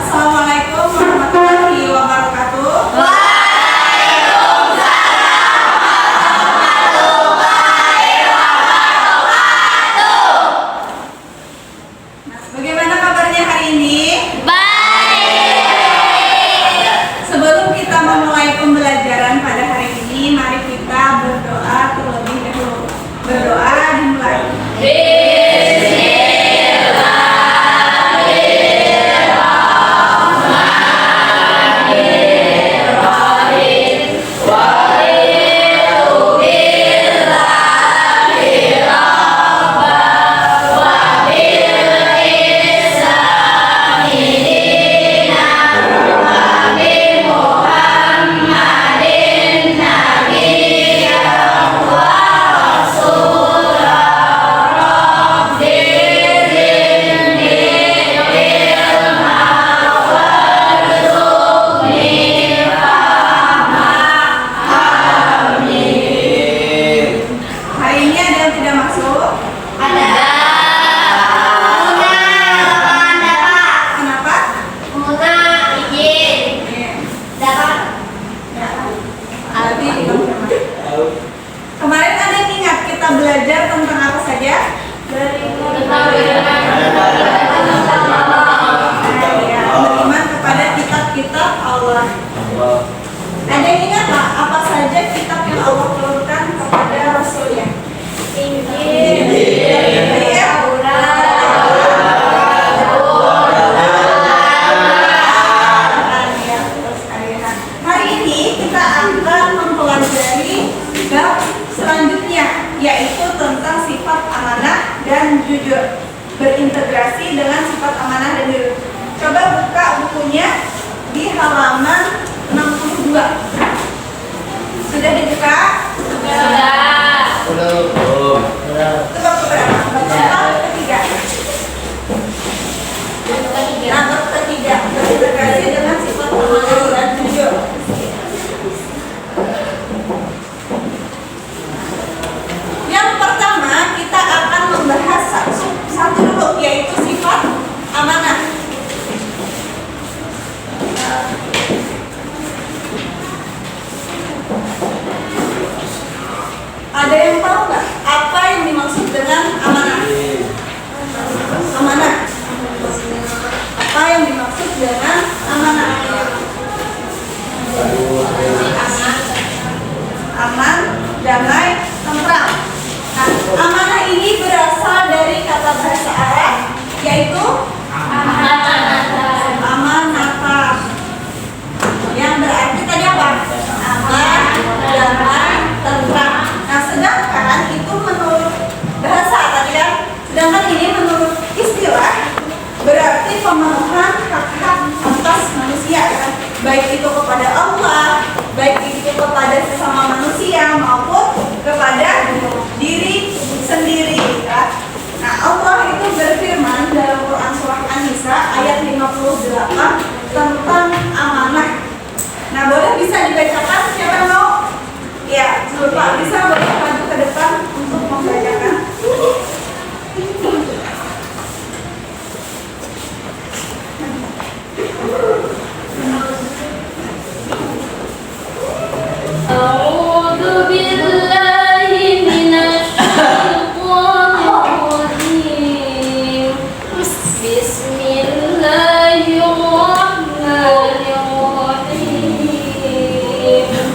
Assalamualaikum warahmatullahi wabarakatuh. Bagaimana kabarnya hari ini? Sebelum kita memulai pembelajaran pada hari ini, mari kita berdoa terlebih dahulu. Berdoa dimulai. Kemarin ada yang ingat kita belajar tentang apa saja? Beriman kepada kitab-kitab Allah. Ada yang ingat tak apa saja kitab yang Allah turunkan kepada Rasulnya? Hari ini kita akan mempelajari bab selanjutnya, yaitu tentang sifat amanah dan jujur, berintegrasi dengan sifat amanah dan jujur. Coba buka bukunya di halaman 62. Sudah dibuka? Coba bab ketiga. Bab ketiga, berintegrasi dengan sifat amanah dan jujur. Yang pertama kita akan membahas satu dulu, yaitu sifat amanah. Ada yang tahu nggak apa yang dimaksud dengan amanah? Amanah. Apa yang dimaksud dengan amanah? Aman, damai, tentram. Nah, amanah ini berasal dari kata bahasa Arab, yaitu amanah, yang berarti tadi apa? Aman, damai, tentram. Nah, sedangkan itu menurut bahasa tadi kan, sedangkan ini menurut istilah berarti pemenuhan hak-hak atas manusia kan, baik itu kepada Allah, baik itu kepada sesama manusia maupun kepada diri sendiri ya. Nah, Allah itu berfirman dalam Quran surah An-Nisa ayat 58 tentang amanah. Nah, boleh bisa dibacakan, siapa yang mau? Ya, Bapak bisa boleh maju ke depan untuk membacakan. A'udzu billahi minasy syaithanir rajim. Bismillahirrahmanirrahim.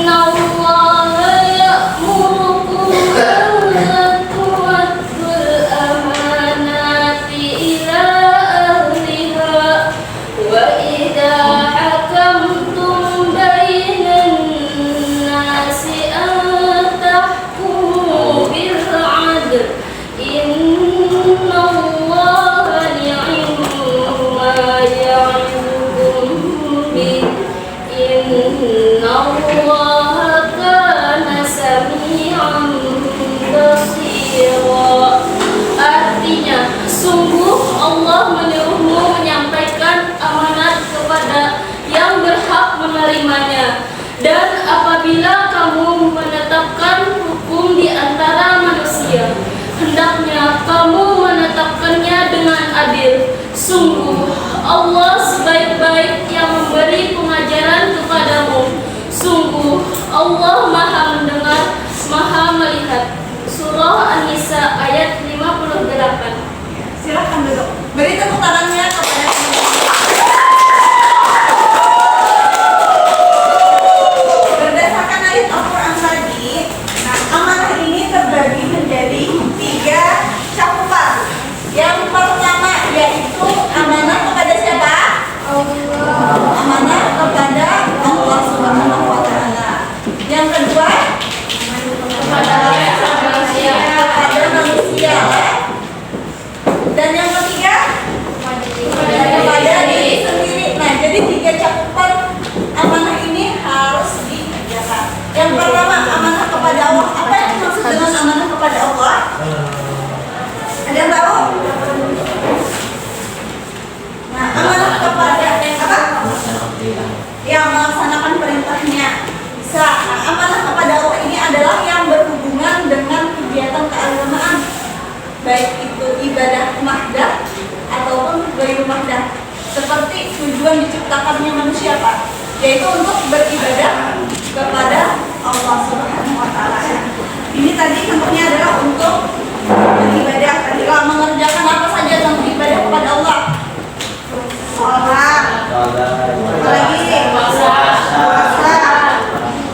Innallaha ya'murukum an tu'addul amanati ila ahliha wa idza hakamtum bainan nasi an tahkumu bil 'adl. Innallaha ni'ma ya'idukum bih. Innallaha kana sami'an basira. semuanya. Dan apabila kamu menetapkan hukum di antara manusia, hendaknya kamu menetapkannya dengan adil. Sungguh Allah sebaik-baik yang memberi pengajaran kepadamu. Sungguh Allah Maha mendengar, Maha melihat. Surah An-Nisa ayat 58. Silahkan duduk. Beri tepuk tangannya kepada berdasarkan ayat Al-Quran tadi. Nah, amanah ini terbagi menjadi 3 cakupan. Yang pertama yaitu amanah kepada siapa? Amanah kepada Allah Subhanahu wa Ta'ala. Yang kedua kepada manusia. Dan yang ketiga kepada diri sendiri. Nah, jadi 3 cakupan amanah ini harus dikerjakan. Yang pertama amanah kepada Allah. Apa yang dimaksud dengan amanah kepada Allah? Ada yang tahu? Nah, amanah kepada apa? Yang melaksanakan perintahnya. Bisa. Nah, amanah kepada Allah ini adalah yang berhubungan dengan kegiatan keagamaan, baik itu ibadah mahdah ataupun ghairu mahdah. Seperti tujuan diciptakannya manusia, Pak, yaitu untuk beribadah kepada Allah Subhanahu wa Ta'ala. Ini tadi contohnya adalah untuk beribadah, adalah mengerjakan apa saja tentang ibadah kepada Allah. Sholat, apalagi puasa,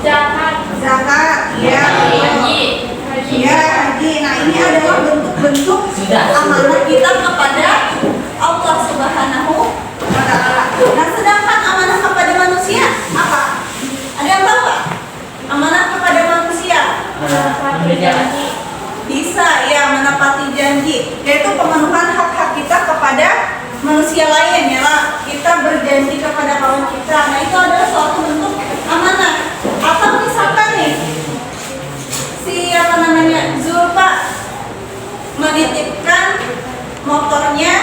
zakat, ya, haji. Nah, ini adalah bentuk-bentuk amanah kita kepada Allah Subhanahu wa Ta'ala. Nah, sedangkan amanah kepada manusia apa? Ada yang tahu Pak? Amanah kepada manusia bisa ya menepati janji, yaitu pemenuhan hak-hak kita kepada manusia lain, ya lah. Kita berjanji kepada kawan kita. Nah, itu adalah suatu bentuk amanah. Atau misalkan nih Zulfa menitipkan motornya,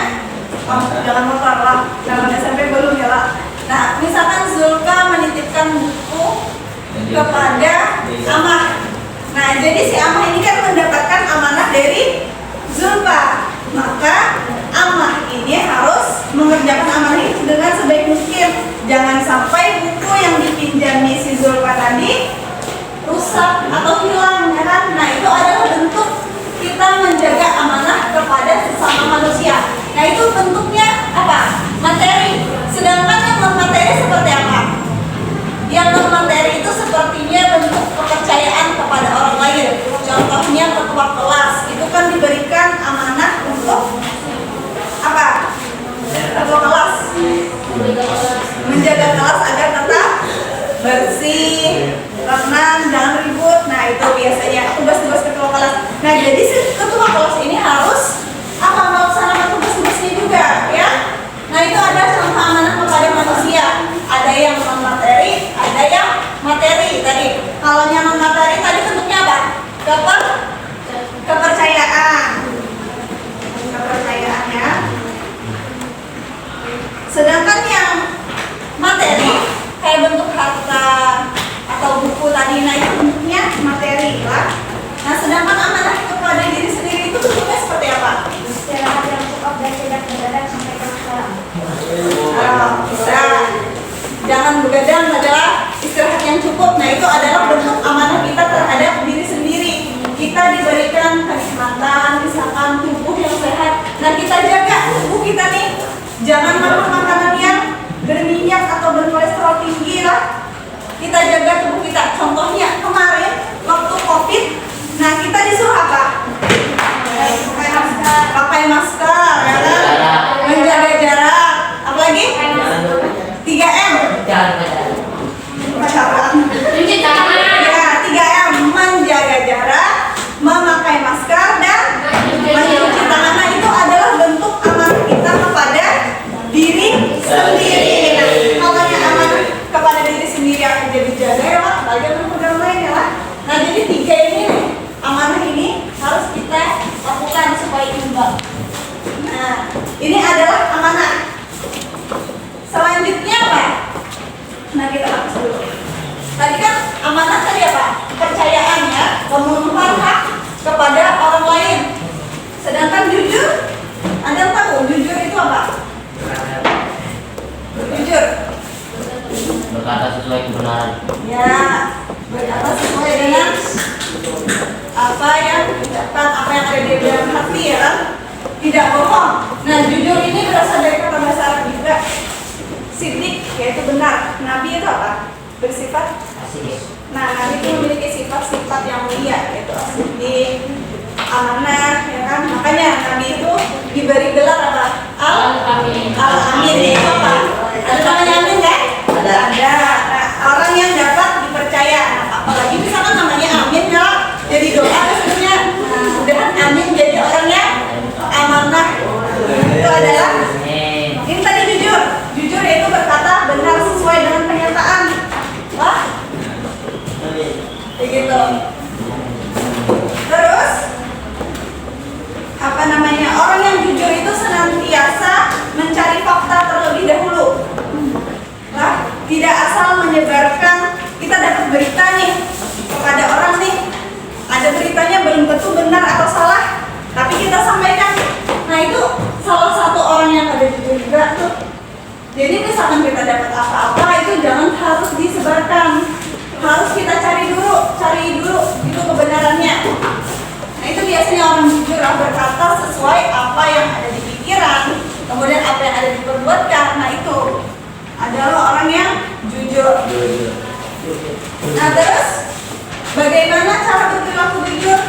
jangan motor lah, jangan SMP belum ya lah. Nah, misalkan Zulfa menitipkan buku kepada Amah. Nah, jadi si Amah ini kan mendapatkan amanah dari Zulfa. Maka Amah ini harus mengerjakan amanah itu dengan sebaik mungkin. Jangan sampai buku yang dipinjami si Zulfa tadi rusak atau hilang, ya kan? Nah, itu adalah bentuk kita menjaga amanah kepada sesama manusia. Nah, itu bentuknya apa? Materi. Sedangkan yang non materi seperti apa? Yang non materi itu sepertinya bentuk kepercayaan kepada orang lain. Contohnya ketua kelas itu kan diberikan amanah untuk apa? Ketua kelas menjaga kelas agar tetap bersih, tenang, jangan ribut. Nah, itu biasanya tugas-tugas ketua kelas. Nah, jadi si ketua kelas ini harus apa? Melaksanakan tugas-tugasnya juga, ya. Nah, itu ada contoh amanah kepada manusia. Ada yang non materi, ada yang materi tadi. Kalau yang non materi tadi bentuknya apa? Kepercayaan. Kepercayaannya. Sedangkan yang materi kayak bentuk harta atau buku tadi, nah itu bentuknya materi lah. Nah, sedangkan amanah kepada diri sendiri itu bentuknya seperti apa? Istirahat yang cukup dan tidak begadang sampai ke malam. Bisa. Jangan begadang adalah istirahat yang cukup. Nah, itu adalah bentuk amanah kita terhadap diri sendiri. Kita diberikan kenikmatan, misalkan tubuh yang sehat. Nah, kita jaga tubuh kita nih. Jangan makan makanan yang berminyak atau berkolesterol tinggi lah. Kita jaga tubuh kita. Contohnya kemarin waktu COVID, nah kita disuruh apa? Pakai masker, ya kan? Menjaga jarak. Apalagi? 3M. Cuci tangan. Ya, 3 apa yang diucapkan, apa yang ada di dalam hati, ya kan? Tidak bohong. Nah, jujur ini berasal dari kata bahasa Arab juga. Siddiq, yaitu benar. Nabi itu apa? Bersifat. Nah, Nabi itu memiliki sifat-sifat yang mulia, yaitu siddiq, amanah, ya kan? Makanya Nabi itu diberi gelar apa? Al-Amin. Al-Amin itu apa? Ada namanya Amin kan? Ada. Nah, orang yang dapat dipercaya. Nah, apalagi misalkan namanya Amin ya, jadi doa sebenarnya. Nah, mudahan Amin jadi orang yang amanah. Itu adalah ini tadi jujur. Jujur yaitu berkata benar sesuai dengan kenyataan. Wah, begitu. Terus apa namanya, orang yang jujur itu senantiasa mencari fakta terlebih dahulu. Nah, tidak asal menyebarkan. Kita dapat berita nih kepada orang nih, ada beritanya belum tentu benar atau salah, tapi kita sampaikan. Nah, itu salah satu orang yang ada jujur juga tuh. Jadi misalkan kita dapat apa-apa itu jangan harus disebarkan, harus kita cari dulu itu kebenarannya. Nah, itu biasanya orang jujur berkata sesuai apa yang ada di pikiran, kemudian apa yang ada di perbuatan. Nah, itu adalah orang yang jujur. Nah, terus bagaimana cara berperilaku jujur?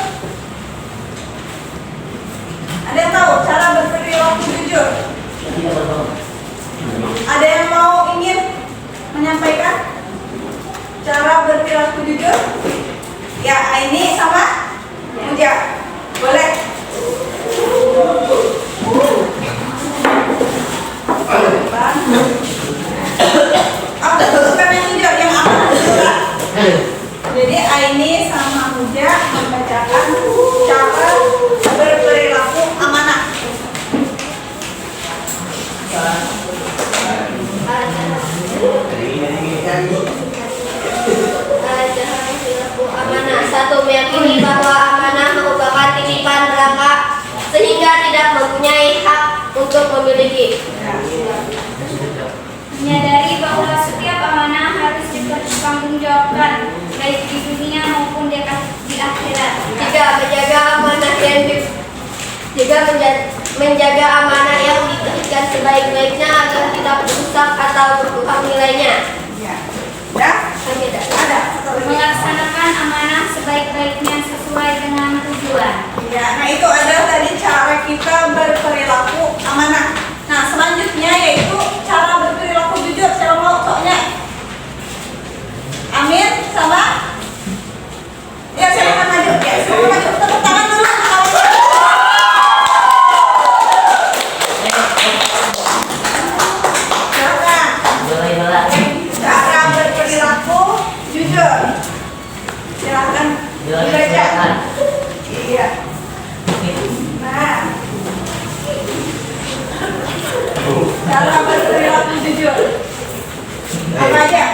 Ada yang tahu cara berperilaku jujur? Ada yang mau ingin menyampaikan cara berperilaku jujur? Ya, ini sama Muja, boleh. Bukan yang jujur, yang amanah dulu kan? Jadi Aini sama Muja membacakan cara berperilaku amanah. Amanah. Satu, meyakini bahwa amanah merupakan titipan neraka sehingga tidak mempunyai hak untuk memiliki. Menyadari bahwa setiap amanah harus dipertanggungjawabkan baik di dunia maupun di akhirat. Tiga, menjaga amanah menjaga amanah yang diberikan sebaik-baiknya agar tidak rusak atau berkurang nilainya. Ya, Tidak. ada. Melaksanakan amanah sebaik-baiknya sesuai dengan tujuan. Ya, nah itu adalah tadi cara kita berperilaku amanah. Nah, selanjutnya yaitu cara berperilaku jujur. Siapa mau soalnya? Amin sama? Ya, silakan maju. Ya, silakan maju. Tepuk tangan dulu. Cara berperilaku jujur. Silakan dibaca. Iya. Nah, cara berperilaku jujur. Apa aja?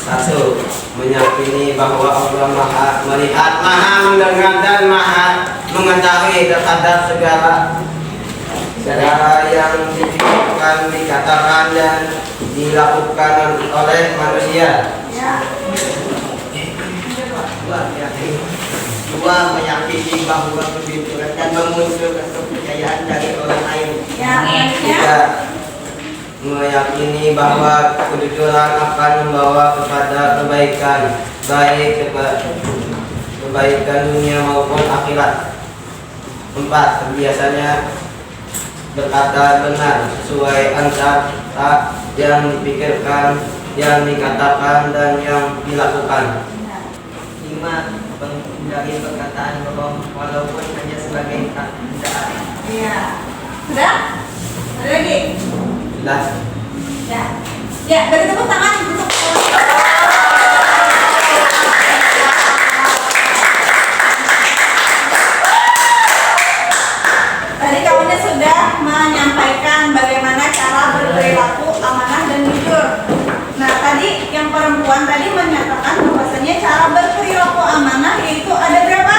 Satu, meyakini bahwa Allah Maha melihat, Maha mendengar dan Maha mengetahui terhadap segala yang dipikirkan, dikatakan dan dilakukan oleh manusia. Ya. Dua, meyakini bahwa kejujuran dan memunculkan kepercayaan dari orang lain. Ya, selanjutnya. Tiga, meyakini bahwa kejujuran akan membawa kepada kebaikan, baik kebaikan dunia maupun akhirat. Empat, biasanya berkata benar sesuai antara yang dipikirkan, yang dikatakan dan yang dilakukan. Lima, menghindari perkataan bohong walaupun hanya sebagai candaan. Iya. Sudah? Ada lagi? Sudah. Ya. Ya, dari tepuk tangan untuk tadi kamunya sudah menyampaikan bagaimana cara berperilaku amanah dan jujur. Nah, tadi yang perempuan tadi menyatakan bahwasanya cara berperilaku amanah yaitu ada berapa?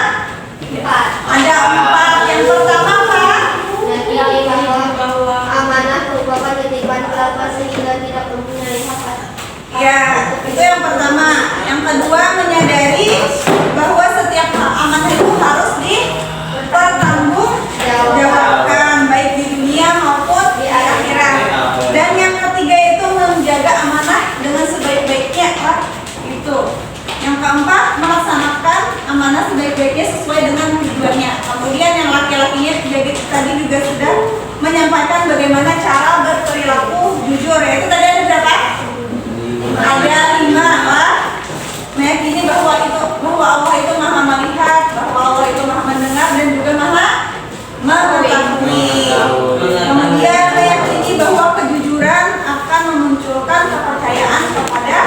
Empat. Ada 4. Yang pertama apa? Meyakini bahwa amanah merupakan titipan neraka sehingga tidak mempunyai hak. Ya, sesuai dengan tujuannya. Kemudian yang laki-lakinya tadi juga sudah menyampaikan bagaimana cara berperilaku jujur, yaitu tadi ada berapa? Ada 5 lah. Meyakini bahwa Allah itu maha melihat, bahwa Allah itu maha mendengar dan juga maha mengetahui. Kemudian meyakini bahwa kejujuran akan memunculkan kepercayaan kepada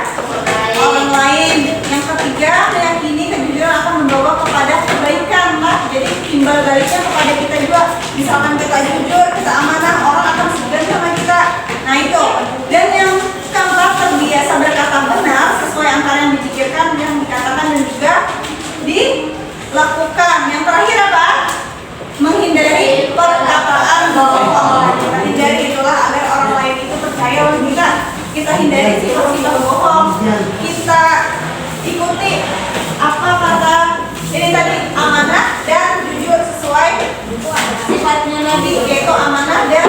orang lain. Yang ketiga, meyakini kejujuran akan membawa kepada kebaikan lah. Jadi timbal baliknya kepada kita juga. Misalkan kita jujur, kita amanah, orang akan segan sama kita. Nah itu. Dan yang keempat, terbiasa berkata benar sesuai antara yang dipikirkan, yang dikatakan dan juga dilakukan. Yang terakhir apa? Menghindari perkataan bohong. Kita hindari itulah agar orang lain itu percaya oleh kita. Kita hindari sifat-sifat bohong. Kita ikuti apa kata ini tadi, amanah dan jujur sesuai sifatnya Nabi, yaitu amanah dan